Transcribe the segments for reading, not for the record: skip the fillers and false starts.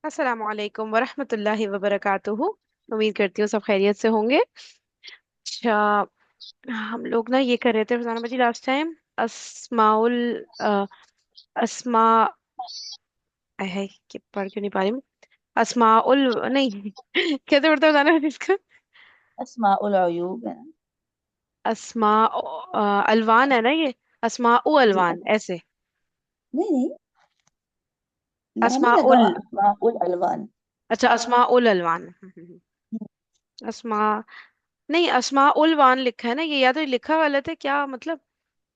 अस्सलाम वालेकुम वरहमतुल्लाहि वबरकातुहू। उम्मीद करती हूँ सब खैरियत से होंगे। अच्छा, हम लोग ना ये कर रहे थे फरजाना बाजी लास्ट टाइम। अस्माउल अ, अस्मा है कि पढ़ क्यों नहीं पा रही हूँ। अस्माउल नहीं कैसे पढ़ते फरजाना बाजी इसका? अस्माउल अयूब है ना। अस्मा अलवान है ना ये? अस्माउ जी अलवान ऐसे। नहीं नहीं, नाम ही लगा अस्माउल। हुआ अस्माउल अलवान। अच्छा, अस्माउल अलवान। अस्मा नहीं, अस्माउल वान लिखा है ना ये, या तो ये लिखा गलत है क्या मतलब?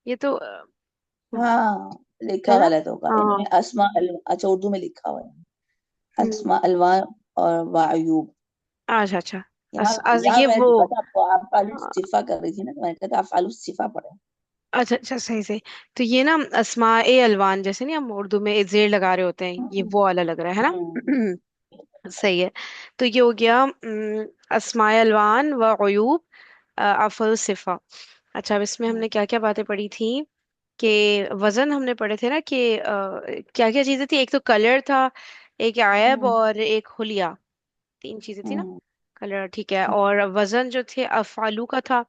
ये तो हाँ, लिखा है ना? गलत होगा हाँ। इन्होंने अच्छा उर्दू में लिखा हुआ है हम्म। अस्मा अलवान और वायूब। अच्छा अच्छा। यहाँ यहाँ ये मैंने वो। देखा था आपको, आप फालू अ, सिफा कर रही थी ना, तो मैंने कहा था आप फालू सिफा पढ़े। अच्छा अच्छा, सही सही। तो ये ना अस्माए अलवान, जैसे नहीं हम उर्दू में जेर लगा रहे होते हैं, ये हम्म वो वाला लग रहा है हम्म ना? सही है। तो ये हो गया अस्माए अलवान व अयूब अफल सिफा। अच्छा, अब इसमें हमने क्या क्या बातें पढ़ी थी? कि वजन हमने पढ़े थे ना कि क्या क्या चीजें थी। एक तो कलर था, एक आयब हम्म और एक हुलिया। तीन चीजें थी ना। हम्म कलर ठीक है, और वजन जो थे अफालू का था।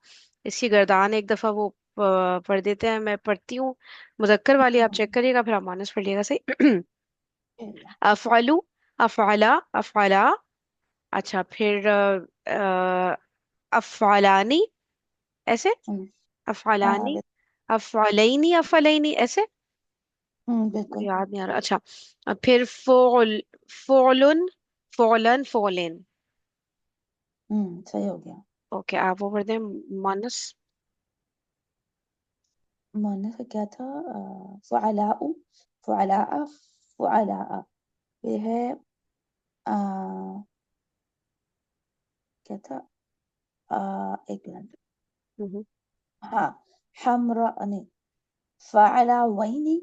इसकी गर्दान एक दफा वो पढ़ देते हैं, मैं पढ़ती हूँ। मुजक्कर वाली आप चेक करिएगा, फिर आप मानस पढ़िएगा, सही। हम्म अफालू, अफाला, अफाला। अच्छा, फिर अफालानी ऐसे। हम्म, हाँ अफालानी, अफालैनी, अफालैनी ऐसे। मुझे बिल्कुल। याद नहीं आ रहा। अच्छा, फिर फोल, फोलन, फोलन, फोलेन। सही हो गया। ओके, आप वो पढ़ दें मानस। माना का क्या था? फ़ुअलाउ, फ़ुअलाअ, फ़ुअलाअ। ये है आ, क्या था? एक मिनट। हम्म। हाँ, हमरा नहीं, फ़अला वैनी,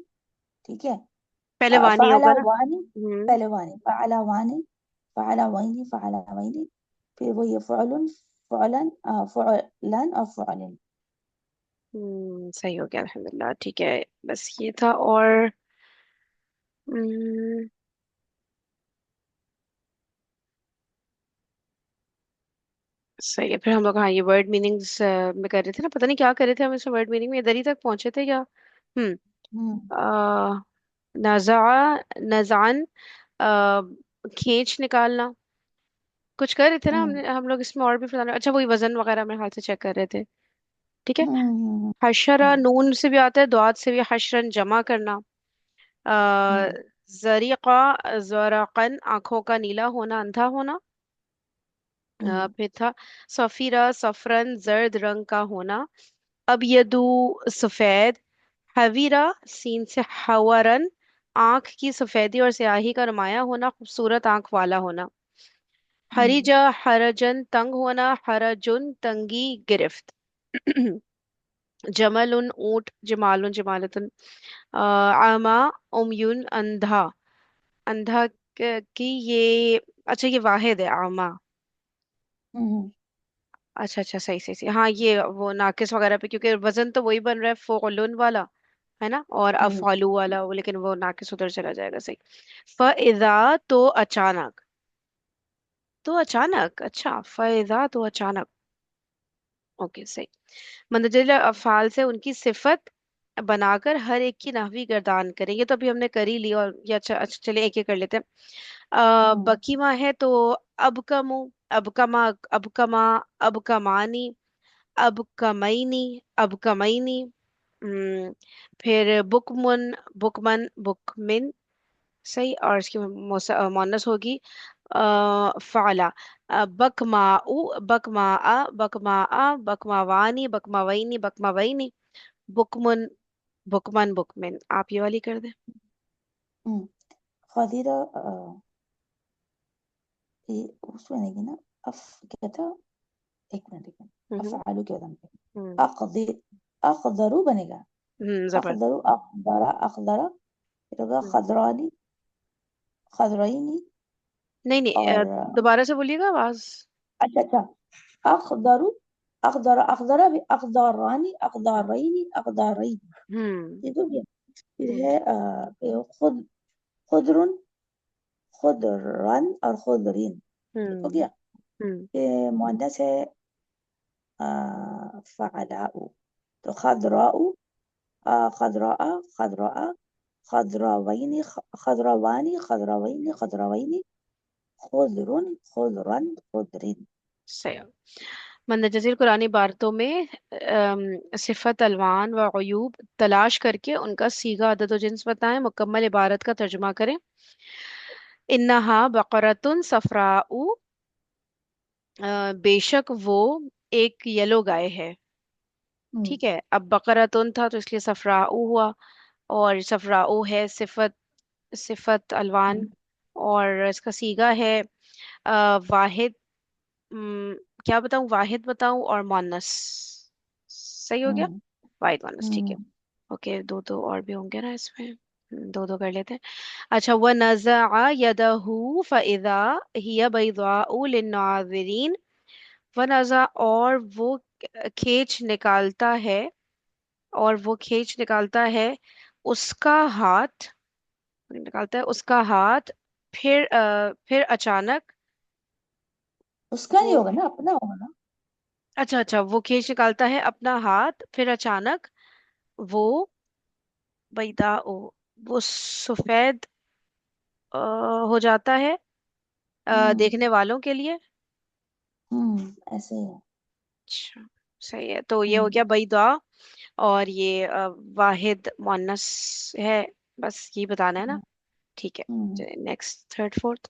ठीक है। पहले वानी फ़अला होगा ना? वानी, हम्म। पहले वानी, फ़अला वानी, फ़अला वैनी, फ़अला वैनी। फिर वो ये फ़ुअलन, फ़ुअलन, फ़ुअलन और फ़ुअलिन। सही हो गया, अल्हम्दुलिल्लाह। ठीक है, बस ये था। और हम्म, सही है। फिर हम लोग, हाँ, ये वर्ड मीनिंग्स में कर रहे थे ना, पता नहीं क्या कर रहे थे हम इसमें। वर्ड मीनिंग में इधर ही तक पहुंचे थे क्या? हम्म। हम्म नजा, नजान, आ, खींच निकालना। कुछ कर रहे थे ना हम्म हम लोग इसमें, और भी फलाना। अच्छा, वही वजन वगैरह मेरे हाल से चेक कर रहे थे। ठीक है। हम्म हशरा, हम्म नून से भी आता है, द्वाद से भी। हशरन, जमा करना। आ, हम्म जरीका, जरकन, आंखों का नीला होना, अंधा होना। हम्म फिर था सफीरा, सफरन, जर्द रंग का होना। अब यदु, सफेद। हवीरा, सीन से हवरन, आंख की सफेदी और स्याही का नुमाया होना, खूबसूरत आंख वाला होना। हम्म हरिजा, हरजन, तंग होना। हरजुन, तंगी, गिरफ्त। जमल, ऊंट। जमाल, जमालतन। आमा, उमयुन, अंधा। अंधा की ये, अच्छा ये वाहिद है आमा। हम्म अच्छा अच्छा, सही सही सही। हाँ, ये वो नाकिस वगैरह पे, क्योंकि वजन तो वही बन रहा है फोलुन वाला, है ना? और हम्म अफालू वाला वो, लेकिन वो नाकिस उधर चला जाएगा, सही। फइजा, तो अचानक। तो अचानक, अच्छा, फइजा तो अचानक। ओके, सही। मंदजिल अफ़ाल से उनकी सिफत बनाकर हर एक की नाहवी गर्दान करें। ये तो अभी हमने कर ही ली। और ये अच्छा अच्छा, चलिए एक एक कर लेते हैं। हम्म बकीमा है तो अब कमु, अब कमा, अब कमा, अब कमानी, अब कमैनी, अब कमैनी। हम्म, फिर बुकमुन, बुकमन, बुकमिन। सही। और इसकी मोनस होगी फाला। बकमाउ, बकमाआ, बकमाआ, बकमावानी, बकमावैनी, बकमावैनी। बुकमुन, बुकमन, बुकमिन। आप ये वाली कर दें। हम्म खदीरा, ये उसमें नहीं ना। अफ क्या था? एक मिनट। हम्म। अफआलू क्या था? हम्म। अकदर, अकदरू बनेगा। जबर। अकदरू, अकदरा, अकदरा। फिर होगा हम्म। खदरानी, खदराइनी। नहीं नहीं, और दोबारा से बोलिएगा आवाज। अच्छा अच्छा, अकदरू, अकदर, अकदरा भी, अकदरानी, अकदरैनी, अकदरैनी। हम्म। ये तो गया। फिर हम्म। है खुद, खुदरुन, खुदरन और खुदरीन। ठीक हो हम्म। गया। हम्म। ये मुअन्नस है फ़अलाउ। तो खदराउ, खदराआ, खदराआ, खदरावैनी, खदरावानी, खदरावैनी, खदरावैनी, खुदरुन, खुदरन, खुदरिन। सही। मंदरजसीर कुरानी इबारतों में सिफत अलवान व अयूब तलाश करके उनका सीगा अदद व जिन्स बताएं, मुकम्मल इबारत का तर्जुमा करें। इन्नहा बकरतुन सफराउ, बेशक वो एक येलो गाय है। हम्म। ठीक है, अब बकरतुन था तो इसलिए सफराउ हुआ, और सफराउ है सिफत, सिफत अलवान, हम्म। और इसका सीगा है वाहिद। हम्म, क्या बताऊं, वाहिद बताऊं और मोनस। सही हो गया, हम्म। वाहिद मोनस, ठीक है। हम्म। ओके, दो दो और भी होंगे ना इसमें, दो दो कर लेते हैं। अच्छा, व नज़अ यदहू फइज़ा हिय बैज़ाउ लिन्नाज़िरीन। व नज़अ, और वो खींच निकालता है, और वो खींच निकालता है उसका हाथ, निकालता है उसका हाथ, फिर अचानक उसका नहीं वो, होगा ना, अपना होगा ना। अच्छा अच्छा, वो खींच निकालता है अपना हाथ, फिर अचानक वो बैदा ओ, वो सफेद हो जाता है हम्म। देखने वालों के लिए। ऐसे ही है। अच्छा, सही है, तो ये हो हम्म। गया बैदा, और ये वाहिद मुअन्नस है, बस ये बताना है ना। हम्म। ठीक है, हम्म। चलिए नेक्स्ट, थर्ड फोर्थ।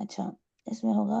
अच्छा, इसमें होगा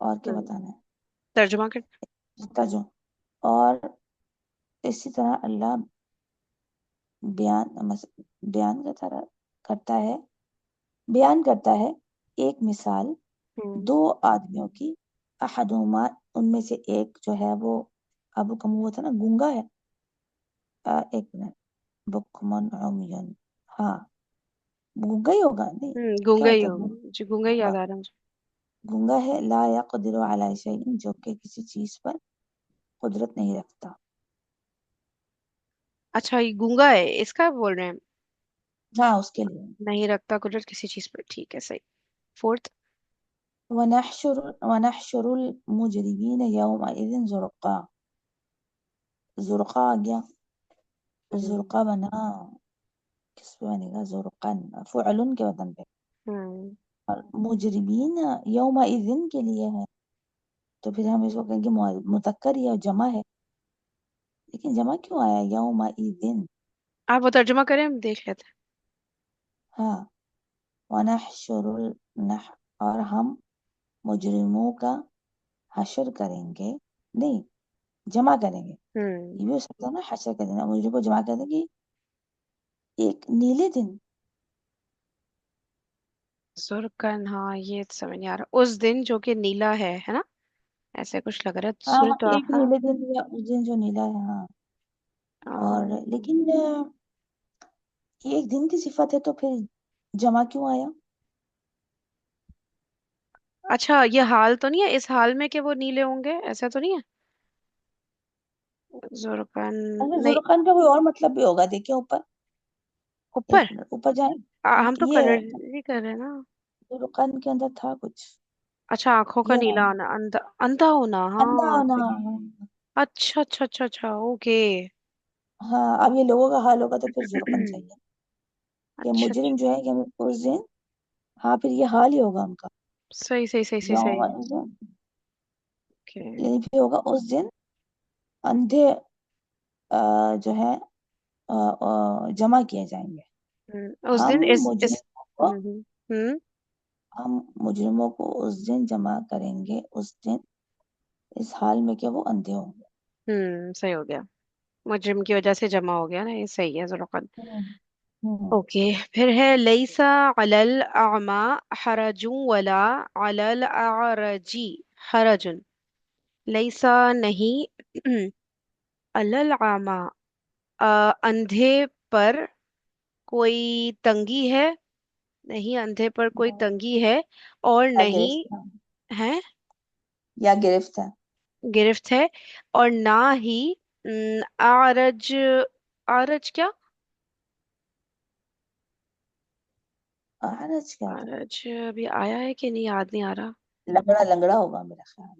और क्या बताना है? तर्जुमा कर। तर्जुमा। और इसी तरह अल्लाह बयान करता है, बयान करता है एक मिसाल हम्म। दो आदमियों की। अहदुमा, उनमें से एक जो है वो, अबू कम हुआ था ना, गूंगा है। एक मिनट, बुकमन उमयन, हाँ, गूंगा ही होगा नहीं, क्या गूंगा ही होता है होगा, जी गूंगा ही याद गूंगा। आ रहा है मुझे। गूंगा है, ला यक़दिरु अला शैइन, जो कि किसी चीज पर कुदरत नहीं रखता। अच्छा, ये गूंगा है, इसका बोल रहे हैं, हाँ, उसके लिए। नहीं रखता कुदरत किसी चीज पर, ठीक है, सही। फोर्थ। वनहशुरुल मुजरिमीन यौमइज़िन ज़ुरक़ा। ज़ुरक़ा आ गया, हम्म। ज़ुरक़ा बना, किस पे बनेगा? ज़ुरक़न फ़ुअलुन के वतन पे। हम्म। और मुजरिमीन यौमइज़िन के लिए है, तो फिर हम इसको कहेंगे मुज़क्कर या जमा है। लेकिन जमा क्यों आया यौमइज़िन? आप वो तर्जुमा करें, हम देख लेते हाँ, वनहशुरुल नह, और हम मुजरिमों का हशर करेंगे, नहीं, जमा करेंगे। हैं। ये भी हो सकता है ना, हशर कर देना, मुजरिमों को जमा कर देंगे एक नीले दिन। सुरकन, हाँ ये तो समझ नहीं आ रहा, उस दिन जो कि नीला है ना, ऐसे कुछ लग रहा है, हाँ, एक सुरतहा। नीले दिन या उस दिन जो नीला है, हाँ। और लेकिन ये एक दिन की सिफत है, तो फिर जमा क्यों आया? अच्छा, ये हाल तो नहीं है, इस हाल में कि वो नीले होंगे, ऐसा तो नहीं है। जुर्कन, अगर नहीं। जुर्कन का कोई और मतलब भी होगा, देखिए ऊपर। एक ऊपर, मिनट, ऊपर जाए। हम तो ये कलर ही कर रहे हैं ना। जुर्कन के अंदर था कुछ। अच्छा, आंखों का ये नीला रहा, होना, अंधा, अंधा होना, अंधा हाँ होना। सही। अच्छा अच्छा अच्छा अच्छा, ओके। हाँ, अब ये लोगों का हाल होगा तो फिर जुर्कन चाहिए। कि अच्छा अच्छा, मुजरिम जो है कि उस दिन, हाँ, फिर ये हाल ही होगा उनका। सही सही सही सही यौम सही। इज़िन, ओके। यानी फिर होगा उस दिन अंधे जो है जमा किए जाएंगे। उस हम दिन इस मुजरिमों को हम्म। हम मुजरिमों को उस दिन जमा करेंगे, उस दिन, इस हाल में कि वो अंधे होंगे। सही हो गया, मुजरिम की वजह से जमा हो गया ना, ये सही है जुर्कन। हम्म। हम्म। ओके, फिर है लैसा अलल अमा हरजुन वला अलल अरजी हरजुन। लैसा नहीं, अलल अमा, अंधे पर कोई तंगी है, नहीं अंधे पर कोई हाँ, तंगी है, और या नहीं गिरफ्त है। है या गिरफ्त है। गिरफ्त है, और ना ही आरज, आरज क्या, आरज क्या होता आरज अभी आया है कि नहीं, याद नहीं आ रहा। है? लंगड़ा, लंगड़ा होगा मेरा ख्याल।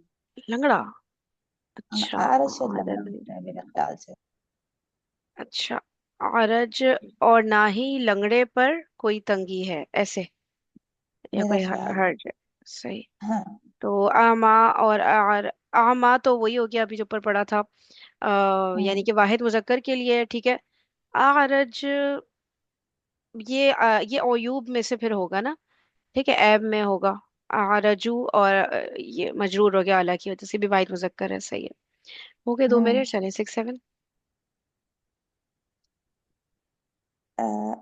लंगड़ा, हाँ, अच्छा आरज शायद लंगड़ा आरज, होता है मेरे ख्याल से। अच्छा आरज, और ना ही लंगड़े पर कोई तंगी है ऐसे, या मेरा कोई ख्याल है। हर्ज है। सही। हाँ। तो आमा और आर, आमा तो वही हो गया अभी जो ऊपर पड़ा था, यानी हम्म। कि वाहिद मुजक्कर के लिए, ठीक है। आरज, ये अयूब में से फिर होगा ना, ठीक है, ऐब में होगा। आरजू, और ये मजरूर हो गया अला की वजह से, भी वाहिद मुजक्कर है, सही है। हो गए दो हम्म। मेरे, चले 6 7।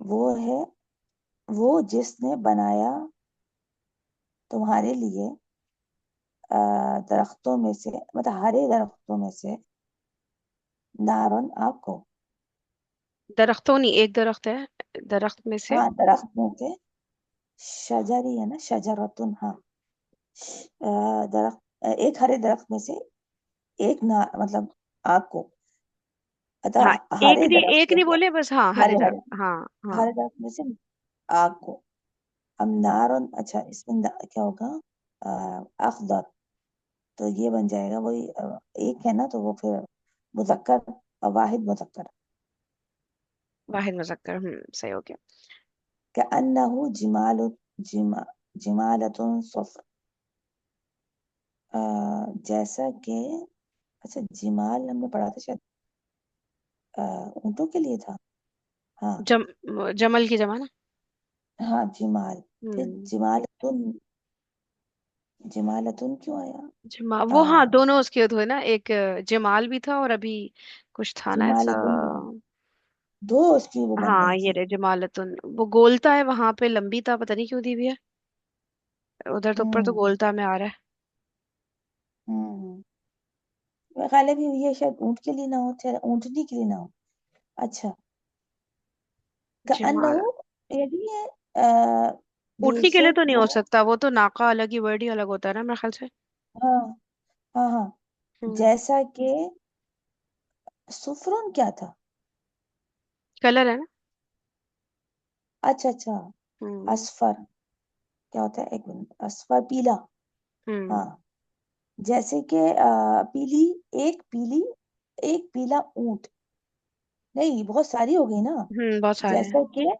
वो है, वो जिसने बनाया तुम्हारे लिए दरख्तों में से, मतलब हरे दरख्तों में से, नारन, आग को। दरख्तों नहीं, एक दरख्त है, दरख्त में से। हाँ, दरख्त में से। शजरी है ना, शजरतुन, हाँ। दरख्त, एक हरे दरख्त में से एक ना, मतलब आग को, हाँ, अतः हरे दरख्त एक से नहीं क्या, बोले बस, हाँ हरे हरे दरख्त, हरे, हाँ हाँ। हरे दरख्त में से आग को। अब नारन, अच्छा इसमें क्या होगा, अखदर। तो ये बन जाएगा वही, एक है ना, तो वो फिर मुजक्कर, वाहिद मुजक्कर। वाहिद मुजक्कर, सही हो गया। कअन्नहु जिमाल, जिमा जिमालतुन सफ्र। जैसा कि, अच्छा जिमाल हमने पढ़ा था शायद, अ, ऊंटों के लिए था। हाँ। जम जमल की जमा ना। हाँ, जिमाल। फिर हम्म। जिमालतुन, जिमालतुन क्यों आया? जमा वो, हाँ आ, दोनों उसके हुए ना, एक जमाल भी था, और अभी कुछ था ना ऐसा। जिमालतुन, दो उसकी वो बन हाँ रही ये थी। रे जमालतुन, वो गोलता है वहां पे, लंबी था, पता नहीं क्यों दी हुई है। उधर तो ऊपर तो हम्म। गोलता में आ रहा है। हम्म। मेरे ख्याल है कि ये शायद ऊंट के लिए ना हो, शायद ऊंटनी के लिए ना हो। अच्छा। जमाल, कअन्नहु, यदि ये आ, ऊँटनी के लिए बेशक तो नहीं हो वो, सकता, वो तो नाका अलग ही, वर्ड ही अलग होता है ना मेरे ख्याल से। हाँ हाँ हाँ, हम्म। जैसा कि सुफरन क्या था? कलर है ना। अच्छा अच्छा, हम्म। असफर क्या होता है, एक मिनट, असफर पीला। हाँ, हम्म। जैसे कि पीली, एक पीली, एक पीला ऊंट। नहीं, बहुत सारी हो गई ना। बहुत सारे हैं। जैसा कि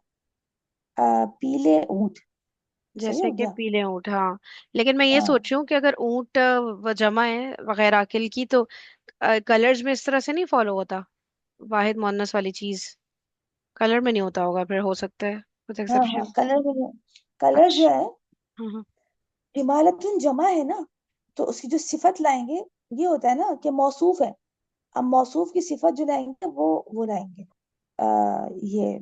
पीले ऊंट। सही जैसे हो कि गया। पीले ऊँट, हाँ। लेकिन मैं ये हाँ सोच रही हूँ कि अगर ऊँट वो जमा है वगैरह अकिल की, तो कलर्स में इस तरह से नहीं फॉलो होता, वाहिद मुअन्नस वाली चीज कलर में नहीं होता होगा, फिर हो सकता है कुछ हाँ हाँ, एक्सेप्शन। कलर में, कलर जो अच्छा। है, हाँ। हिमालतुन जमा है ना, तो उसकी जो सिफत लाएंगे, ये होता है ना कि मौसूफ है। अब मौसूफ की सिफत जो लाएंगे वो लाएंगे, ये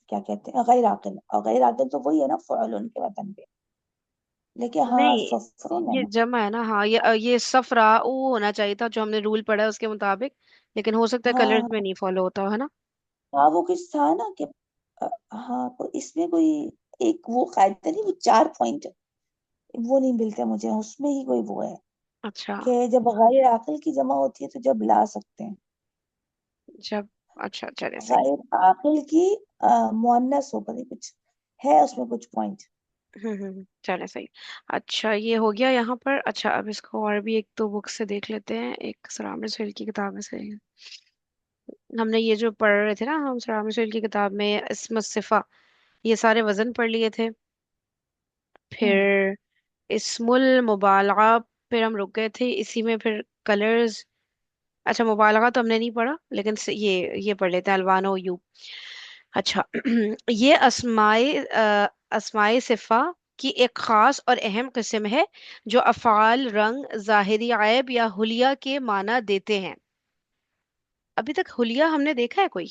क्या कहते हैं, गैर आकिल। और गैर आकिल तो वही है ना, फ़ुअल के वतन पे। लेकिन हाँ, नहीं, सफरुन है ये ना। जमा है ना, हाँ ये सफरा वो होना चाहिए था जो हमने रूल पढ़ा है उसके मुताबिक, लेकिन हो सकता है हाँ कलर्स में हाँ नहीं फॉलो होता है ना। हाँ, वो कुछ था ना कि, हाँ, तो इसमें कोई एक वो कायदा नहीं, वो 4 पॉइंट, वो नहीं मिलते मुझे, उसमें ही कोई वो है अच्छा। कि जब गैर आकिल की जमा होती है तो जब ला सकते हैं। जब, अच्छा चले सही। गैर आकिल की मुअन्नस हो, पता नहीं कुछ है उसमें कुछ पॉइंट। चले सही। अच्छा ये हो गया यहाँ पर। अच्छा अब इसको और भी एक दो बुक से देख लेते हैं, एक सराम सुहेल की किताब में से। हमने ये जो पढ़ रहे थे ना, हम सराम सुहेल की किताब में इस्म सिफा, ये सारे वजन पढ़ लिए थे। हम्म। फिर इस्मुल मुबालगा, फिर हम रुक गए थे इसी में, फिर कलर्स। अच्छा मुबालगा तो हमने नहीं पढ़ा, लेकिन ये पढ़ लेते हैं, अलवानो यू। अच्छा ये अस्माए सिफा की एक खास और अहम किस्म है, जो अफ़ाल, रंग, ज़ाहिरी ऐब या हुलिया के माना देते हैं। अभी तक हुलिया हमने देखा है कोई,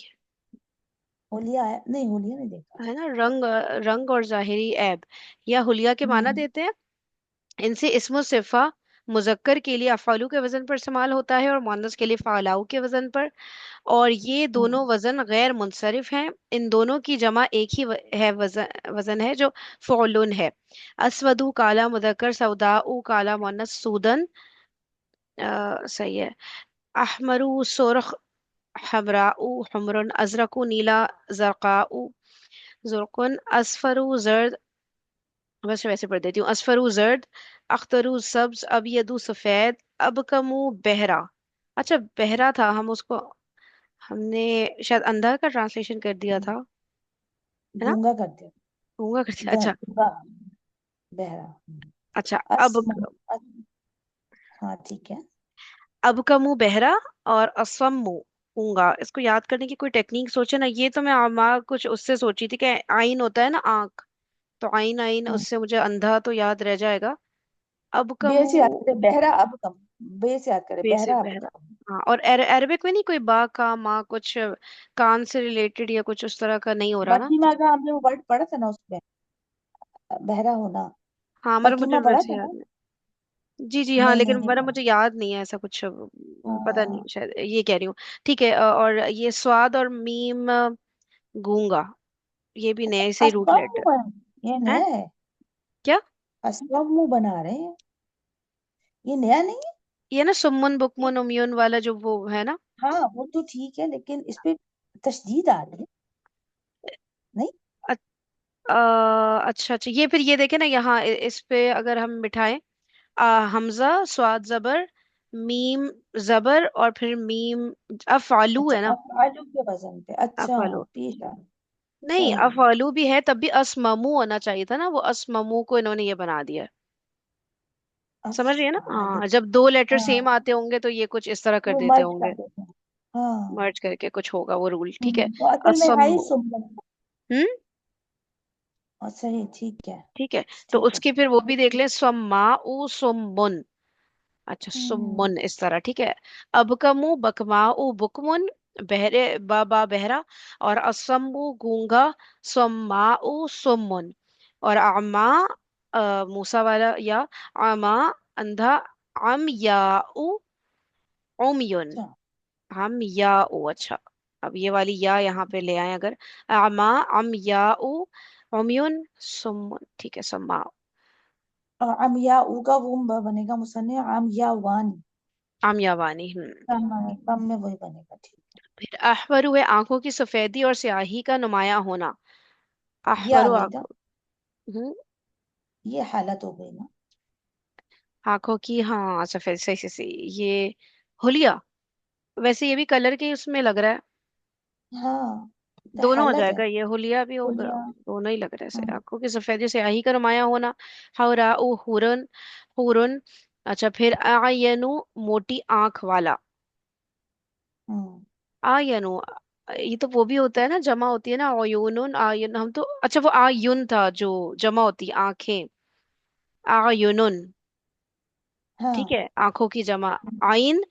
होलिया है नहीं, होलिया नहीं देखा। है ना, रंग, रंग और ज़ाहिरी ऐब या हुलिया के माना हम्म। देते हैं। इनसे इस्मो सिफा मुजक्कर के लिए अफ़ालू के वजन पर इस्तेमाल होता है और मुअन्नस के लिए फ़ालाऊ के वजन पर। और ये हम्म, दोनों वजन गैर मुनसरिफ हैं। इन दोनों की जमा एक ही है, वजन वजन है जो फ़ौलुन है। अस्वदु काला मुजक्कर, सौदाउ काला मुअन्नस, सूदन सही है। अहमरु सुर्ख, हमराउ हुमरुन, अजरकु नीला, जरकाउ जुर्कुन, असफरु जर्द, बस वैसे पढ़ देती हूँ, असफरु जर्द, अख्तरु सब्ज, अबयदु सफेद, अबकमु बहरा। अच्छा बहरा था, हम उसको हमने शायद अंधा का ट्रांसलेशन कर दिया हम्म, था, है ना? गूंगा कर दिया। गूंगा कर दिया, अच्छा। गूंगा, बहरा। अच्छा अब असम, अस- हाँ ठीक है। अबकमु बहरा और असम्मु गूंगा, इसको याद करने की कोई टेक्निक सोचे ना। ये तो मैं कुछ उससे सोची थी कि आइन होता है ना आंख, तो आइन आइन हम्म, उससे मुझे अंधा तो याद रह जाएगा। बे अबकमु से याद करे, बहरा अब कम। बे से याद करे, बे से बहरा अब बहरा। कम। हाँ, और अरबिक में नहीं कोई बा का माँ कुछ कान से रिलेटेड या कुछ उस तरह का नहीं हो रहा ना? बत्तीमा का हमने वो वर्ड पढ़ा था ना उसमें, बहरा होना। हाँ मतलब मुझे पतुमा पढ़ा वैसे था याद ना। नहीं। जी जी हाँ, नहीं लेकिन नहीं नहीं मतलब पढ़ा। मुझे याद नहीं है ऐसा कुछ, पता नहीं, हाँ, शायद ये कह रही हूँ। ठीक है, और ये स्वाद और मीम गूंगा, ये भी नए से रूट असम लेटर मुंह है, ये है नया है। क्या? असम मुंह बना रहे हैं, ये नया नहीं है। ये ना सुम्मुन ये, बुकमुन उम्युन वाला जो वो है ना। हाँ वो तो ठीक है, लेकिन इस पे तशदीद आ रही है। नहीं। अ- अच्छा अच्छा, ये फिर ये देखे ना यहाँ इस पे अगर हम बिठाएं, हमजा स्वाद जबर, मीम जबर और फिर मीम, अफालू अच्छा, है ना? अफआलू के वजन पे, अच्छा। अफालू पेश आ। नहीं, सही। अफालू भी है, तब भी असममू होना चाहिए था ना, वो असममू को इन्होंने ये बना दिया है। समझ रही है ना? अफआलू। हाँ, जब दो लेटर सेम हाँ, आते होंगे तो ये कुछ इस तरह कर वो देते मर्ज कर होंगे, देते हैं। हाँ। मर्ज करके कुछ होगा वो रूल, ठीक है। तो असल में है ही असममू। सुमन। हम्म। और सही, ठीक है। ठीक है, तो ठीक है। उसकी फिर वो भी देख लें, सम्माउ सुम्मुन। अच्छा हम्म, सुम्मुन इस तरह, ठीक है। अबकमु बकमाउ बुकमुन, बहरे बाबा बहरा, और असम्मु गूंगा, सम्माउ सुम्मुन। और आमा मूसा वाला या, आमा अंधा, अम याउ उमयुन, अच्छा। हम याउ, अच्छा। अब ये वाली या यहाँ पे ले आए अगर, आमा अम याउ उमयुन सुम्मुन, ठीक है, सम्मा। और अमिया ऊ का वो बनेगा मुसन्ने, आम या वानी। आम यावानी, हम्म। कम में वही बनेगा, ठीक है। फिर अहवरु है आंखों की सफेदी और स्याही का नुमाया होना। ये आ अहवरु गई ना, आंखों, हम्म, ये हालत हो गई ना। आंखों की, हाँ सफेद, सही सही सही, ये हुलिया, वैसे ये भी कलर के उसमें लग रहा है। हाँ, तो दोनों हो हालत है। जाएगा, ये हुलिया भी होगा, बोलिया। दोनों ही लग रहा है ऐसे, हम्म, आंखों की सफेदी स्याही का नुमाया होना। हौरा उ हुरन, हुरन। अच्छा फिर आयनु, मोटी आंख वाला। हम्म, आयनु, ये तो वो भी होता है ना, जमा होती है ना, आयुनुन आयुन, हम तो, अच्छा वो आयुन था जो जमा होती है आंखें, आयुनुन, ठीक हाँ। है, आंखों की जमा। आइन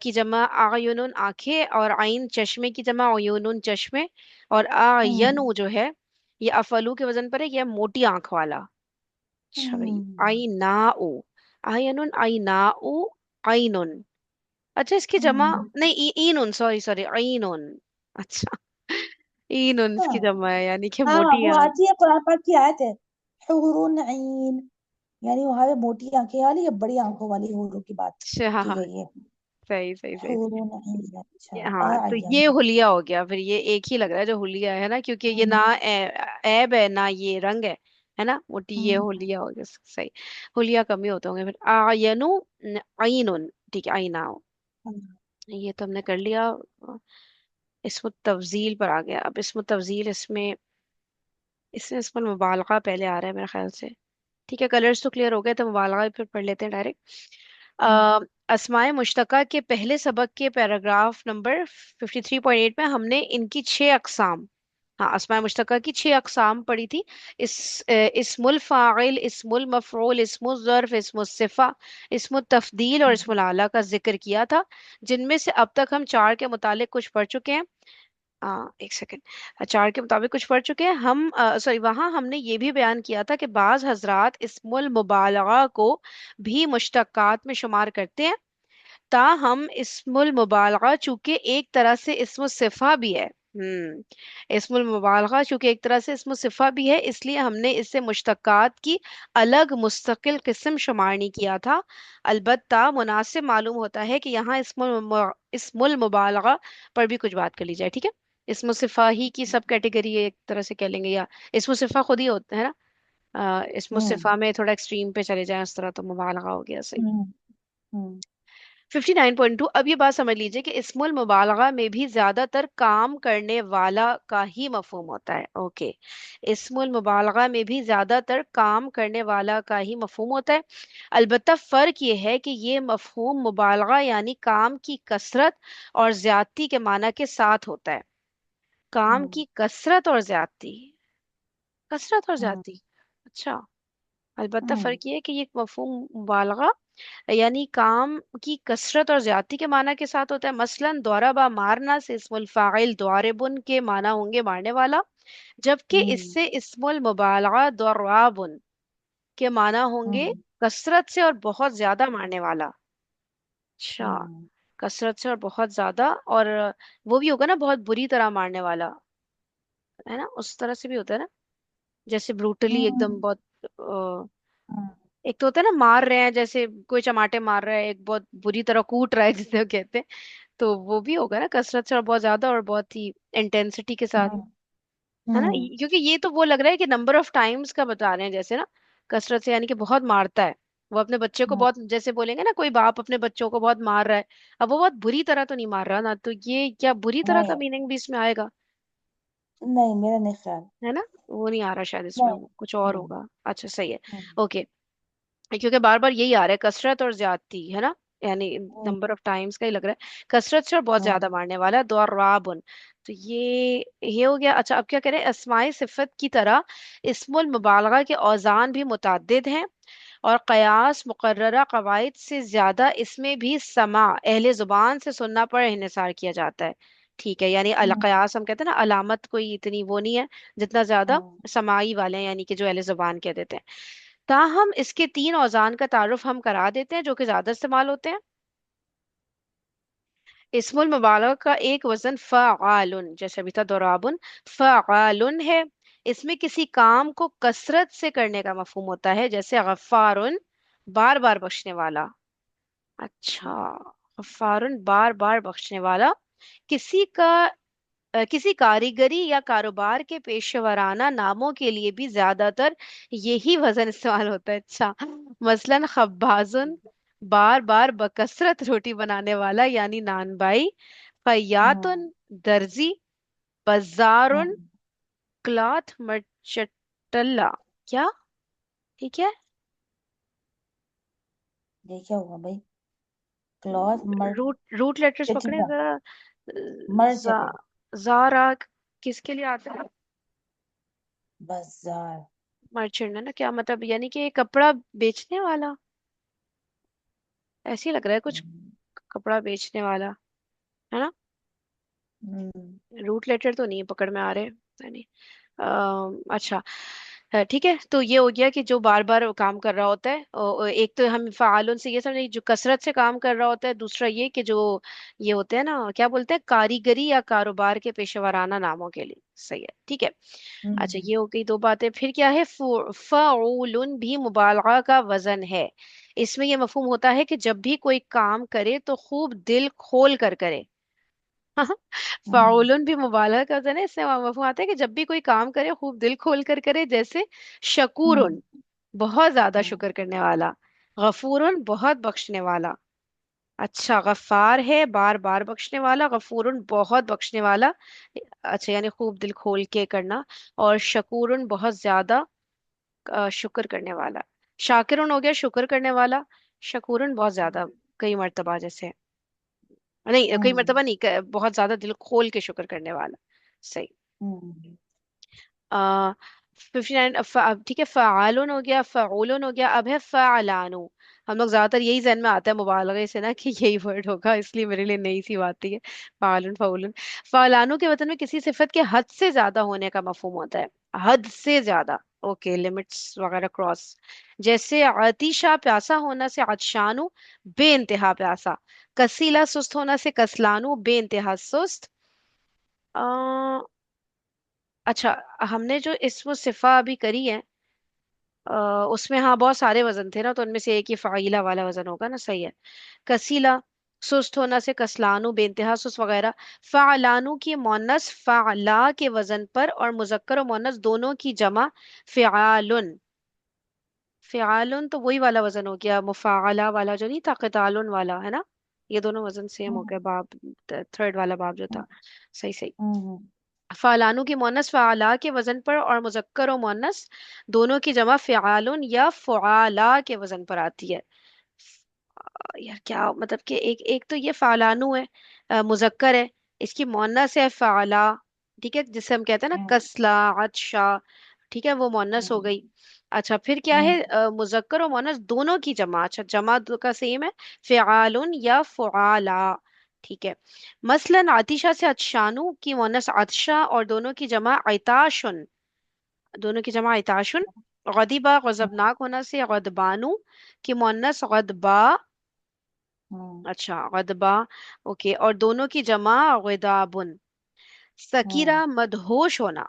की जमा आयुनुन आंखें, और आइन चश्मे की जमा आयुनुन चश्मे। और हम्म, आयनु जो है, ये अफलू के वजन पर है, ये मोटी आंख वाला। अच्छा भाई, हम्म, आई ना ओ, आयनुन आई ना ओ, आइनुन। अच्छा इसकी जमा, हम्म, नहीं ईनुन, सॉरी सॉरी, ईनुन। अच्छा ईनुन हाँ। इसकी जमा है, यानी कि हाँ, मोटी वो आंख। आती है, कुरान पाक की आयत है। हुरुन ऐन, यानी वहां पे मोटी आंखें वाली या बड़ी आंखों वाली हूरों की बात अच्छा हाँ की हाँ, गई है। सही सही सही। हुरुन ऐन, अच्छा। हाँ तो आयन। ये हुलिया हो गया, फिर ये एक ही लग रहा है जो हुलिया है ना, क्योंकि ये ना हम्म, ऐब है ना ये रंग है ना, मोटी, ये हम्म, हुलिया हो गया, सही। हुलिया कम ही होते होंगे। फिर आयनु, आइनुन, ठीक है, आईना, हम्म, ये तो हमने कर लिया। इसमें तफजील पर आ गया, अब इसमें तफजील, इसमें इसमें इसमें मुबालगा पहले आ रहा है मेरे ख्याल से। ठीक है, कलर्स तो क्लियर हो गए, तो मुबालगा फिर पढ़ लेते हैं डायरेक्ट। हम्म, अस्माए मुश्तका के पहले सबक के पैराग्राफ नंबर 53.8 में हमने इनकी 6 अकसाम, हाँ अस्माए मुश्तका की 6 अकसाम पढ़ी थी। इस्मुल फाइल, इस्मुल मफऊल, इस्मुल ज़र्फ, इस्मुल सिफा, इस्मुल तफदील और इस्मुल आला का जिक्र किया था, जिनमें से अब तक हम 4 के मुतालिक कुछ पढ़ चुके हैं। हाँ एक सेकंड, चार के मुताबिक कुछ पढ़ चुके हैं हम, सॉरी वहां हमने ये भी बयान किया था कि बाज हजरात इस्मुल मुबालगा को भी मुश्तक्कात में शुमार करते हैं, ताहम इस्मुल मुबालगा चूंकि एक तरह से इस्मु सिफा भी है। इस्मुल मुबालगा चूंकि एक तरह से इस्मु सिफा भी है, इसलिए हमने इससे मुश्तक्कात की अलग मुस्तकिल किस्म शुमार नहीं किया था। अलबत्ता मुनासिब मालूम होता है कि यहाँ इस्मुल मुबालगा पर भी कुछ बात कर ली जाए, ठीक है। इस्मु सिफा ही की सब कैटेगरी एक तरह से कह लेंगे, या इस्मु सिफा खुद ही होते हैं ना। इस्मु हम्म सिफा में थोड़ा एक्सट्रीम पे चले जाएं उस तरह तो मुबालगा हो गया सही। हम्म हम्म 59.2, अब ये बात समझ लीजिए कि इस्मुल मुबालगा में भी ज्यादातर काम करने वाला का ही मफहूम होता है। ओके, इस्मुल मुबालगा में भी ज्यादातर काम करने वाला का ही मफहूम होता है। अलबत्ता फर्क ये है कि ये मफहूम मुबालगा यानी काम की कसरत और ज्यादती के माना के साथ होता है। काम हम्म की कसरत और ज्यादती, कसरत और हम्म ज्यादती, अच्छा। अलबत्ता हम्म फर्क ये है कि ये मफहूम मुबालगा यानी काम की कसरत और ज्यादती के माना के साथ होता है। मसलन दौराबा मारना से इस्मुल फाइल दौरेबुन के माना होंगे मारने वाला, जबकि हम्म इससे इस्मुल मुबालगा दौराबुन के माना होंगे हम्म कसरत से और बहुत ज्यादा मारने वाला। अच्छा, हम्म कसरत से और बहुत ज्यादा, और वो भी होगा ना बहुत बुरी तरह मारने वाला, है ना, उस तरह से भी होता है ना, जैसे ब्रूटली एकदम हम्म बहुत हम्म एक तो होता है ना मार रहे हैं, जैसे कोई चमाटे मार रहा है, एक बहुत बुरी तरह कूट रहा है जिसे वो कहते हैं। तो वो भी होगा ना कसरत से और बहुत ज्यादा और बहुत ही इंटेंसिटी के साथ, हम्म है ना। हम्म क्योंकि ये तो वो लग रहा है कि नंबर ऑफ टाइम्स का बता रहे हैं जैसे ना, कसरत से यानी कि बहुत मारता है। वो अपने बच्चे को हम्म, बहुत, जैसे बोलेंगे ना कोई बाप अपने बच्चों को बहुत मार रहा है, अब वो बहुत बुरी तरह तो नहीं मार रहा ना, तो ये क्या बुरी तरह का नहीं मीनिंग भी इसमें आएगा, नहीं, मेरा नहीं ख्याल। है ना। वो नहीं आ रहा शायद इसमें, नहीं। वो कुछ और हम्म होगा, अच्छा सही है। हम्म ओके, क्योंकि बार बार यही आ रहा है कसरत और ज्यादती, है ना, यानी हम्म नंबर ऑफ टाइम्स का ही लग रहा है, कसरत से और बहुत ज्यादा हम्म मारने वाला दौराबुन। तो ये हो गया। अच्छा अब क्या करें, अस्माए सिफत की तरह इस्मुल मुबालगा के औजान भी मुतअद्दिद हैं, और कयास मुकर्ररा कवायद से ज्यादा इसमें भी समा अहले जुबान से सुनना पर इन्हिसार किया जाता है। ठीक है, यानी अल हम्म कयास हम कहते हैं ना, अलामत कोई इतनी वो नहीं है जितना ज्यादा हम्म समाई वाले हैं, यानी कि जो अहले जुबान कह देते हैं। ताहम इसके तीन औजान का तारुफ हम करा देते हैं जो कि ज्यादा इस्तेमाल होते हैं। इस्मुल मुबालगा का एक वजन फ़आलुन, जैसे अभी था दौराबुन, फ़आलुन है। इसमें किसी काम को कसरत से करने का मफहूम होता है, जैसे गफ्फारुन, बार बार बख्शने वाला। अच्छा, गफ्फारुन बार बार बख्शने वाला। किसी का किसी कारीगरी या कारोबार के पेशेवराना नामों के लिए भी ज्यादातर यही वजन इस्तेमाल होता है। अच्छा, मसलन खब्बाजुन, बार बार बकसरत रोटी बनाने वाला यानी नानबाई। हम्म खयातुन, दर्जी। बज़ारुन, हम्म क्लॉथ मर्चेंटल्ला, क्या, ठीक है। ये क्या हुआ भाई? क्लॉथ रूट रूट लेटर्स पकड़े मर्चेटिला। जरा। जा, मर्चेटिला। जारा किसके लिए आता है, बाजार। मर्चेंट है ना, क्या मतलब, यानी कि कपड़ा बेचने वाला, ऐसे ही लग रहा है कुछ, हम्म कपड़ा बेचने वाला, है ना। हम्म रूट लेटर तो नहीं पकड़ में आ रहे, पता नहीं। अच्छा, ठीक है, तो ये हो गया कि जो बार बार काम कर रहा होता है, एक तो हम फ़ालुन से ये समझे जो कसरत से काम कर रहा होता है, दूसरा ये कि जो ये होते हैं ना, क्या बोलते हैं, कारीगरी या कारोबार के पेशेवराना नामों के लिए, सही है, ठीक है। अच्छा हम्म ये हो गई दो बातें, फिर क्या है, फ़ाउलुन भी मुबालगा का वजन है। इसमें यह मफहूम होता है कि जब भी कोई काम करे तो खूब दिल खोल कर करे। हम्म फाउलन भी मुबालगा का वजन है, इससे मफहूम आता है कि जब भी कोई काम करे खूब दिल खोल कर करे, जैसे हम्म शकूरुन, बहुत ज्यादा हम्म शुक्र करने वाला। गफूरुन, बहुत बख्शने वाला। अच्छा, गफ्फार है बार बार बख्शने वाला, गफूरुन बहुत बख्शने वाला, अच्छा यानी खूब दिल खोल के करना। और शकूरुन बहुत ज्यादा शुक्र करने वाला। शाकिरुन हो गया शुक्र करने वाला, शकूरुन बहुत ज्यादा, कई मर्तबा जैसे, नहीं कई हम्म मर्तबा नहीं, बहुत ज्यादा दिल खोल के शुक्र करने वाला, सही। हम्म 59, ठीक है, फ़आलुन हो गया, फ़अूलुन हो गया, अब है फ़अलानु। हम लोग ज्यादातर यही जहन में आता है मुबालगे से ना कि यही वर्ड होगा, इसलिए मेरे लिए नई सी बात थी ये। फालुन फउलुन। फालानु के वतन में किसी सिफत के हद से ज्यादा होने का मफहूम होता है। हद से ज्यादा। ओके, लिमिट्स वगैरह क्रॉस। जैसे अतीशा प्यासा होना से अतशानु, बे इंतहा प्यासा। कसीला सुस्त होना से कसलानु, बे इंतहा सुस्त। अच्छा, हमने जो इसमें सिफा अभी करी है, उसमें हाँ बहुत सारे वजन थे ना, तो उनमें से एक ही फाइला वाला वजन होगा ना, सही है। कसीला सुस्त होना से कसलानु, बेइंतहा सुस्त वगैरह। फ़अलानु की मोनस फ़अला के वजन पर और मुजक्कर और मोनस दोनों की जमा फ़िआलुन। फ़िआलुन तो वही वाला वजन हो गया, मुफ़ाअला वाला जो नहीं था, क़ितालुन वाला है ना। ये दोनों वजन सेम हो हम्म गए, बाब थर्ड वाला बाब जो हम्म था। सही सही। हम्म फालानु की मोनस फ़ाला के वजन पर और मुजक्कर और मोनस दोनों की जमा फ़िआलुन या फ़ुआला के वजन पर आती है। यार क्या मतलब कि एक एक तो ये फालानु है, मुजक्कर है। इसकी मोनस है फाला। ठीक है, जिसे हम कहते हैं ना हम्म कसला, अच्छा। ठीक है, वो मोनस हो हम्म गई। अच्छा, फिर क्या हम्म है, मुजक्कर और मोनस दोनों की जमा, अच्छा जमा का सेम है, फ़िआलुन या फ़ुआला। ठीक है। मसलन आतिशा से अतशानु की मोनस अतशा और दोनों की जमा ऐताशुन। दोनों की जमा ऐताशुन। गदिबा गजबनाक होना से गदबानु की मोनस गदबा। हम्म अच्छा, गदबा। ओके, और दोनों की जमा गिदाबुन। हम्म सकीरा मदहोश होना।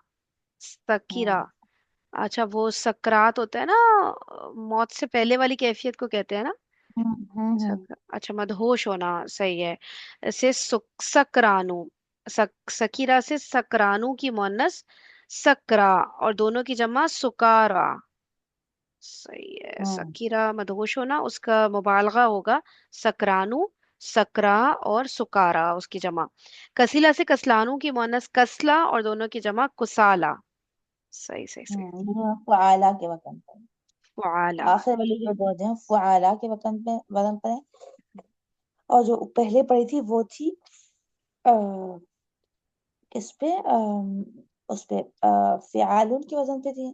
सकीरा। हम्म अच्छा, वो सकरात होता है ना, मौत से पहले वाली कैफियत को कहते हैं ना। हम्म अच्छा, मदहोश होना, सही है। से सकरानू। सकीरा से सकरानू की मुअन्नस सकरा और दोनों की जमा सुकारा। सही है, हम्म सकीरा मदहोश होना, उसका मुबालगा होगा सकरानू। सकरा और सुकारा उसकी जमा। कसीला से कसलानू की मुअन्नस कसला और दोनों की जमा कुसाला। सही सही सही। ये फ़ुआला के वतन पर। फुआला। आखिर वाली जो दो हैं फ़ुआला के वतन पर है। और जो पहले पड़ी थी वो थी आ, किस पे उस पे फ़िआलुन के वजन पे थी।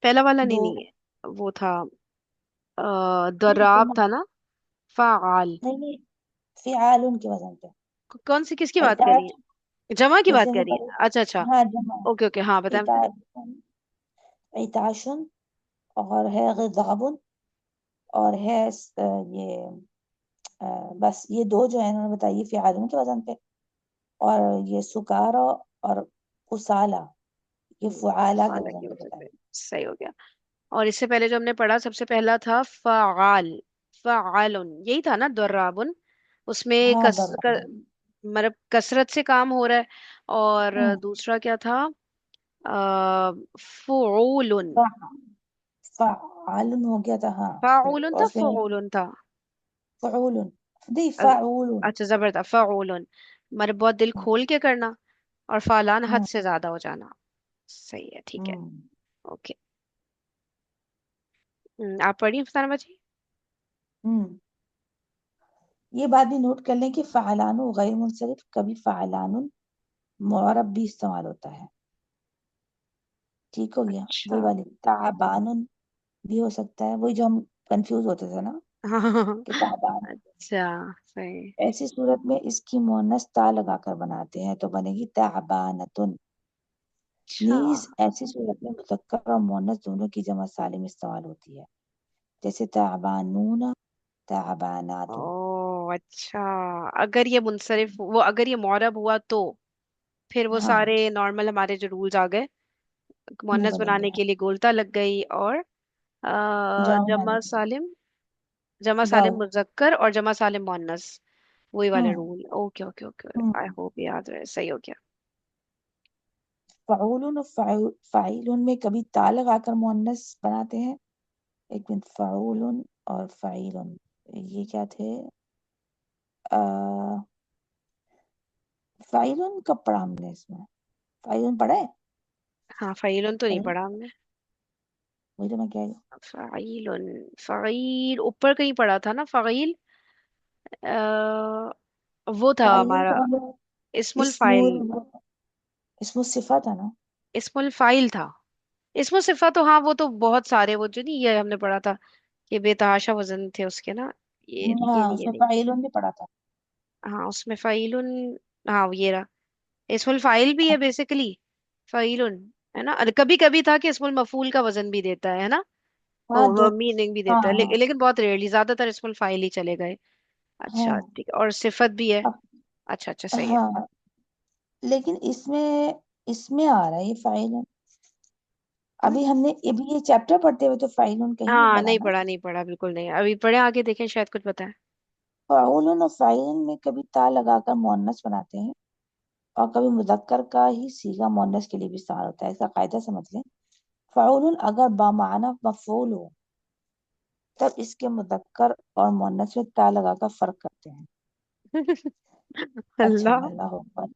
पहला वाला नहीं दो। नहीं है, वो था नहीं दर्राब जमा। था ना। फाल। नहीं नहीं फ़िआलुन के वजन पे। कौन सी, किसकी बात कर रही इताद। है, जमा की जैसे बात हमने कर रही पढ़े। है, अच्छा अच्छा। हाँ जमा। ओके ओके, हाँ बताएं बताएं। इताद। इताशुन। और है गिदाबुन। और है ये अ, बस ये दो जो है इन्होंने बताई फ़िआलुन के वजन पे। और ये सुकारा और कुसाला ये फ़ुआला के फाला वजन की पे वजह बताई। से सही हो गया। और इससे पहले जो हमने पढ़ा, सबसे पहला था फाल। फालुन यही था ना, दर्राबुन। उसमें हाँ दर्रा। मतलब कसरत से काम हो रहा है। और हम्म दूसरा क्या था, फुऊलुन। फ़ालुन हो गया था हाँ। फाउलुन और था, उसमें फुऊलुन था। फ़उलुन। दी अ- फ़ाउलुन। अच्छा, जबर था, फाउलुन। मतलब बहुत दिल खोल के करना। और फालान हद हम्म से ज्यादा हो जाना। सही है, ठीक है। हम्म ओके। आप पढ़िए फरजाना बाजी। हम्म ये बात भी नोट कर लें कि फ़अलानु गैर मुनसरिफ कभी फ़अलानुन मुअरब भी इस्तेमाल होता है। ठीक हो गया। वही अच्छा। वाली ताबानुन भी हो सकता है, वही जो हम कंफ्यूज होते थे ना हाँ। कि ताबान। अच्छा, सही। ऐसी सूरत में इसकी मुअन्नस ता लगाकर बनाते हैं तो बनेगी ताबानतुन। अच्छा। नीज ऐसी सूरत में मुज़क्कर और मुअन्नस दोनों की जमा सालिम इस्तेमाल होती है। जैसे ताबानून ताबानातुन। ओ अच्छा, अगर ये मुनसरिफ वो अगर ये मुअरब हुआ तो फिर वो हाँ सारे नॉर्मल हमारे जो रूल्स आ गए। नहीं मुअन्नस बनेंगे बनाने हाँ। के लिए गोलता लग गई, और जाम बनाने जमा के लिए सालिम। जमा सालिम वाव। मुजक्कर और जमा सालिम मुअन्नस। वही वाले हम्म rule. Okay okay okay. I hmm hope याद रहे, सही हो गया। फ़अूलुन और फ़ाइलुन में कभी ता लगाकर मुअन्नस बनाते हैं। एक मिनट फ़अूलुन और फ़ाइलुन ये क्या थे। आ, फ़ाइलुन कब पढ़ा हमने इसमें। फ़ाइलुन पढ़ा है। हाँ, फईलुन तो नहीं पढ़ा है? पढ़ा हमने। वही तो मैं कह रही हूँ। फ़ाइलुन। फ़ाइल ऊपर कहीं पढ़ा था ना, फ़ाइल। वो था फ़ाइलुन हमारा तो मतलब इस्मुल फाइल। इस्मुल इस्मुल सिफ़ा था ना। इस्मुल फाइल था। इस्मुल सिफा तो हाँ, वो तो बहुत सारे, वो जो नहीं, ये हमने पढ़ा था ये बेतहाशा वजन थे उसके ना। ये हाँ, नहीं, ये उसमें नहीं। फाइलुन भी पड़ा था। हाँ उसमें फाइलुन। हाँ ये रहा। इसमुल फाइल भी है बेसिकली, फाइलुन, है ना। अरे कभी कभी था कि इसमुल मफूल का वजन भी देता है ना। हाँ ओ दे मीनिंग भी हाँ देता है, हाँ लेकिन बहुत रेयरली, ज्यादातर इसमुल फाइल ही चले गए। अच्छा हाँ। ठीक है, और सिफत भी है। अब अच्छा अच्छा, सही है। हाँ, लेकिन इसमें इसमें आ रहा है ये फाइलुन। हम्म। अभी हमने अभी ये चैप्टर पढ़ते हुए तो फाइलुन कहीं नहीं हाँ पढ़ा नहीं ना। पढ़ा, नहीं पढ़ा, बिल्कुल नहीं, अभी पढ़े, आगे देखें शायद कुछ बताए। फाउलन और फाइलन में कभी ता लगाकर मुअन्नस बनाते हैं, और कभी मुजक्कर का ही सीगा मुअन्नस के लिए भी इस्तेमाल होता है। इसका कायदा समझ लें। फाउलन अगर बामाना मफूल हो, तब इसके मुजक्कर और मुअन्नस में ता लगाकर फर्क करते हैं। अच्छा, अल्लाह। अल्लाह अकबर।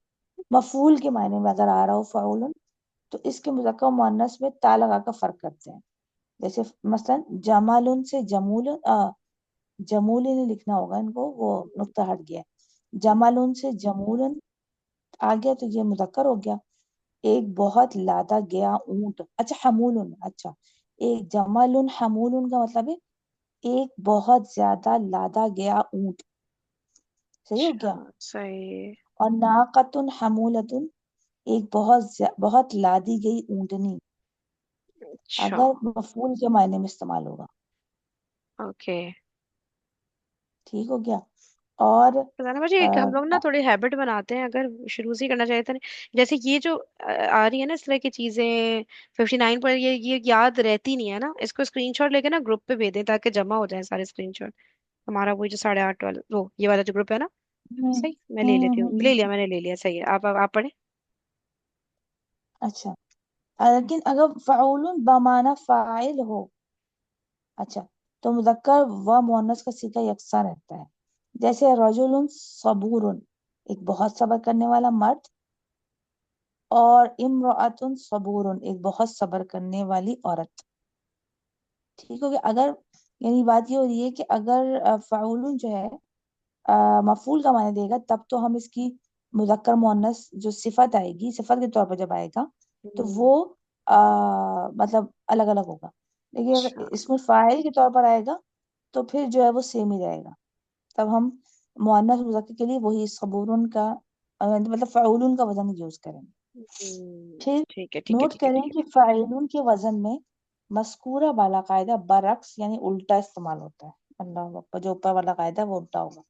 मफूल के मायने में अगर आ रहा हो फाउलन, तो इसके मुजक्कर और मुअन्नस में ता लगाकर फर्क करते हैं। जैसे मसलन जमालुन से जमूलन, जमूली ने लिखना होगा इनको, वो नुक्ता हट गया है। जमालुन से जमूलन आ गया तो ये मुजक्कर हो गया। एक बहुत लादा गया ऊंट, अच्छा हमूलुन, अच्छा, एक जमालुन हमूलुन का मतलब है एक बहुत ज्यादा लादा गया ऊंट। सही हो अच्छा गया। सही। और नाकतुन हमूलतुन, एक बहुत लादी गई ऊंटनी, अच्छा। अगर मफूल के मायने में इस्तेमाल होगा। ओके। ठीक हो गया। और पता ना मुझे, हम लोग ना थोड़ी हैबिट बनाते हैं, अगर शुरू से ही करना चाहिए था नहीं। जैसे ये जो आ रही है ना इस तरह की चीजें, 59 पर, ये याद रहती नहीं है ना, इसको स्क्रीनशॉट लेके ना ग्रुप पे भेज दें ताकि जमा हो जाए सारे स्क्रीनशॉट। हमारा वही जो 8:30 वाला, वो ये वाला जो ग्रुप है ना। हम्म सही, मैं ले हम्म लेती हूँ, हम्म, ले लिया मैंने, ले लिया, सही है। आप पढ़े। अच्छा। लेकिन अगर फ़ाउलुन बमाना फाइल हो, अच्छा, तो मुज़क्कर व मुअन्नस का सीगा यकसा रहता है। जैसे रजुलुन सबूरुन, एक बहुत सब्र करने वाला मर्द, और इम्राअतुन सबूरुन, एक बहुत सब्र करने वाली औरत। ठीक हो गया। अगर, यानी बात ये हो रही है कि अगर फ़ाउलुन जो है मफूल का माने देगा, तब तो हम इसकी मुज़क्कर मुअन्नस जो सिफत आएगी, सिफत के तौर पर जब आएगा, तो हम्म। वो मतलब अलग अलग होगा। लेकिन अगर अच्छा। इसमें फाइल के तौर पर आएगा, तो फिर जो है वो सेम ही रहेगा। तब हम मुअन्नस मुज़क्कर के लिए वही सबूरुन का मतलब फ़ाउलुन का वजन यूज करेंगे। फिर ठीक है ठीक है नोट ठीक है करें ठीक है। कि फ़ाइलुन के वजन में मज़कूरा वाला कायदा बरअक्स यानी उल्टा इस्तेमाल होता है। अल्लाह अकबर, जो ऊपर वाला कायदा है वो उल्टा होगा।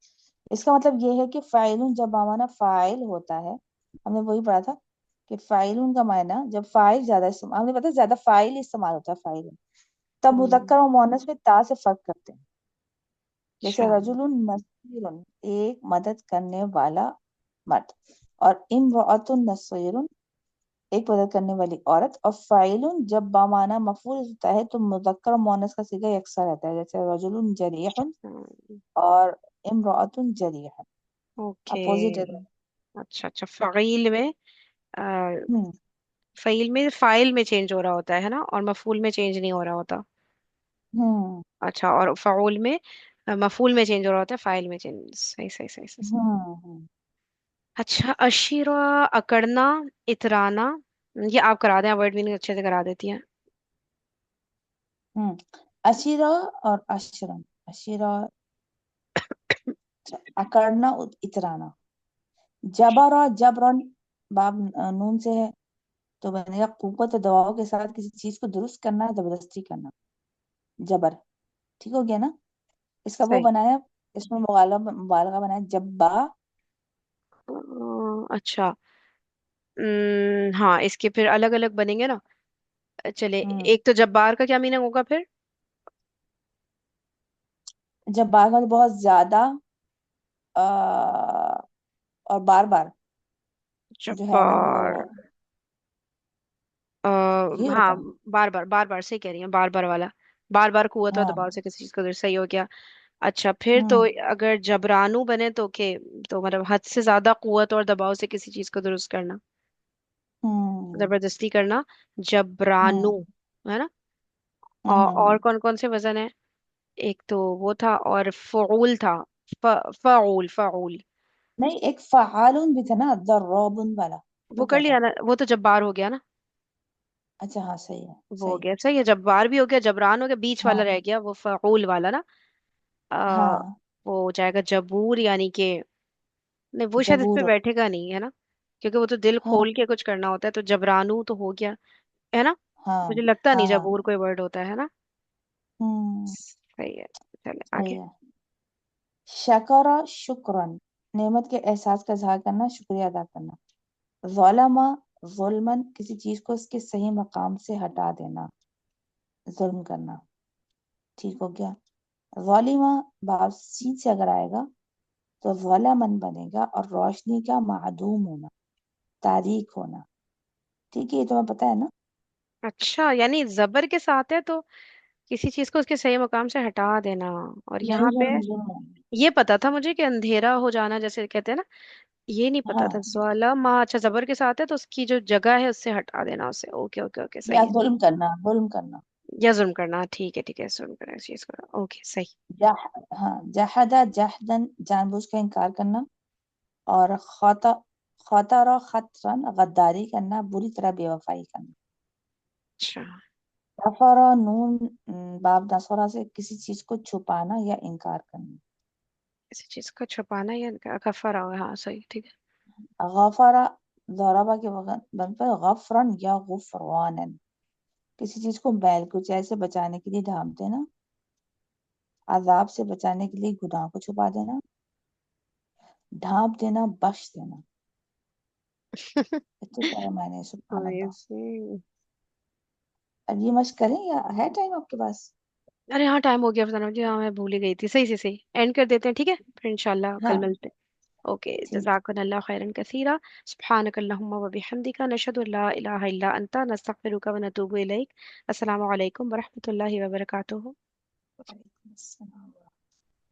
इसका मतलब ये है कि फाइलुन जब माना फाइल होता है, हमने वही पढ़ा था कि फाइलुन का मायना जब फाइल ज्यादा इस्तेमाल, हमने पता है ज्यादा फाइल इस्तेमाल होता है फाइलुन, तब हम्म। मुज़क्कर और मुअन्नस में ता से फर्क करते हैं। जैसे अच्छा। रजुलुन नसीरुन, एक मदद करने वाला मर्द, और इम्राअतुन नसीरुन, एक मदद करने वाली औरत। और फाइलुन जब बामाना मफूल होता है तो मुज़क्कर और मुअन्नस का सीगा यकसा रहता है। जैसे रजुलुन जरीहुन और इम्राअतुन जरीहुन, ओके। अपोजिट है। अच्छा अच्छा, फाइल में, हम्म फाइल में, फाइल में चेंज हो रहा होता है ना, और मफूल में चेंज नहीं हो रहा होता। हम्म अच्छा, और फाउल में, मफूल में चेंज हो रहा होता है, फाइल में चेंज, सही सही सही सही सही। हम्म। अच्छा, अशीरा, अकड़ना, इतराना। ये आप करा दें, वर्ड मीनिंग अच्छे से करा देती हैं। हम्म अशीरा और अशरन। अशीरा, अकड़ना, इतराना। जबर और जबरन, बाब नून से है, तो बनेगा कुव्वत और दबाव के साथ किसी चीज को दुरुस्त करना, जबरदस्ती करना। जबर। ठीक हो गया ना। इसका वो सही। बनाया, इसमें मुबालगा बनाया जब्बा। अच्छा। हाँ, इसके फिर अलग अलग बनेंगे ना। चले, हम्म एक तो जब्बार का क्या मीनिंग होगा फिर। जब्बार मतलब बहुत ज्यादा, आ, और बार बार जो है ना वो, जब्बार। ये होता हाँ, है। बार बार से कह रही हैं, बार बार वाला। बार बार कुव्वत और दबाव हाँ। से किसी चीज को, सही हो गया। अच्छा, फिर तो हम्म अगर जबरानू बने तो के, तो मतलब हद से ज्यादा कुव्वत और दबाव से किसी चीज को दुरुस्त करना, हम्म जबरदस्ती करना। जबरानू, हम्म है ना। और हम्म। कौन कौन से वजन है। एक तो वो था, और फ़ऊल था। फ़ऊल फ़ऊल। नहीं, एक फ़आलुन भी था ना, दर्राबुन वाला, वो वो कर क्या लिया था? ना, वो तो जब्बार हो गया ना। अच्छा हाँ सही है, वो हो सही है। गया, सही है, जब्बार भी हो गया, जबरान हो गया, बीच वाला हाँ रह गया वो फऊल वाला ना। आ, हाँ। वो हो जाएगा जबूर, यानी कि नहीं, वो शायद इस पे जबूर। बैठेगा नहीं है ना, क्योंकि वो तो दिल हाँ खोल के कुछ करना होता है, तो जबरानू तो हो गया, है ना। हाँ मुझे लगता नहीं हाँ हाँ। जबूर कोई वर्ड होता है ना। हम्म। सही है। चले सही आगे। है। शकरा शुक्रन, नेमत के एहसास का इजहार करना, शुक्रिया अदा करना। ज़लमा, जुल्मन, किसी चीज को उसके सही मकाम से हटा देना, जुल्म करना। ठीक हो गया। ज़ालिमा, बाप सीन से अगर आएगा तो ज़लमन बनेगा, और रोशनी का मादूम होना, तारीक होना। ठीक है, ये तुम्हें पता है ना। अच्छा, यानी जबर के साथ है तो किसी चीज को उसके सही मुकाम से हटा देना। और नहीं, यहाँ पे जुल्म जुल्म। ये पता था मुझे कि अंधेरा हो जाना जैसे कहते हैं ना, ये नहीं पता था। हाँ, ज्वाला माँ, अच्छा जबर के साथ है तो उसकी जो जगह है उससे हटा देना उसे। ओके ओके ओके, या सही है। जुल्म करना, जुल्म करना। या जुल्म करना, ठीक है, जुल्म करना इस चीज को, ओके सही। जह हाँ, जहदा जहदन, जानबूझ के इनकार करना। और खता, खतरा खतरन, गद्दारी करना, बुरी तरह बेवफाई करना। अच्छा, गफरा नून, बाब नसरा से किसी चीज को छुपाना या इनकार करना। किसी चीज को छुपाना या कफर हो, हाँ सही, ठीक है। गफरा, ज़राबा के बन पर गफरन या गुफरानन, किसी चीज को बैल कुचैल से बचाने के लिए ढांप देना, अजाब से बचाने के लिए गुनाह को छुपा देना, ढांप देना, बख्श देना। इतने सारे मायने हैं, सुभान अल्लाह। वैसे, अब ये मश्क करें या है टाइम आपके पास। अरे हाँ टाइम हो गया बताना मुझे, हाँ मैं भूल ही गई थी। सही सही सही, एंड कर देते हैं, ठीक है, फिर इंशाल्लाह कल हाँ मिलते हैं। ओके, ठीक। जज़ाकल्लाह खैरन कसीरा। सुब्हानक अल्लाहुम्मा व बिहम्दिका, नशहदु अल्ला इलाहा इल्ला अंता, नस्तगफिरुका व नतूबु इलैक। अस्सलामु अलैकुम व रहमतुल्लाहि व बरकातुहू। वालेकुम अस्सलाम।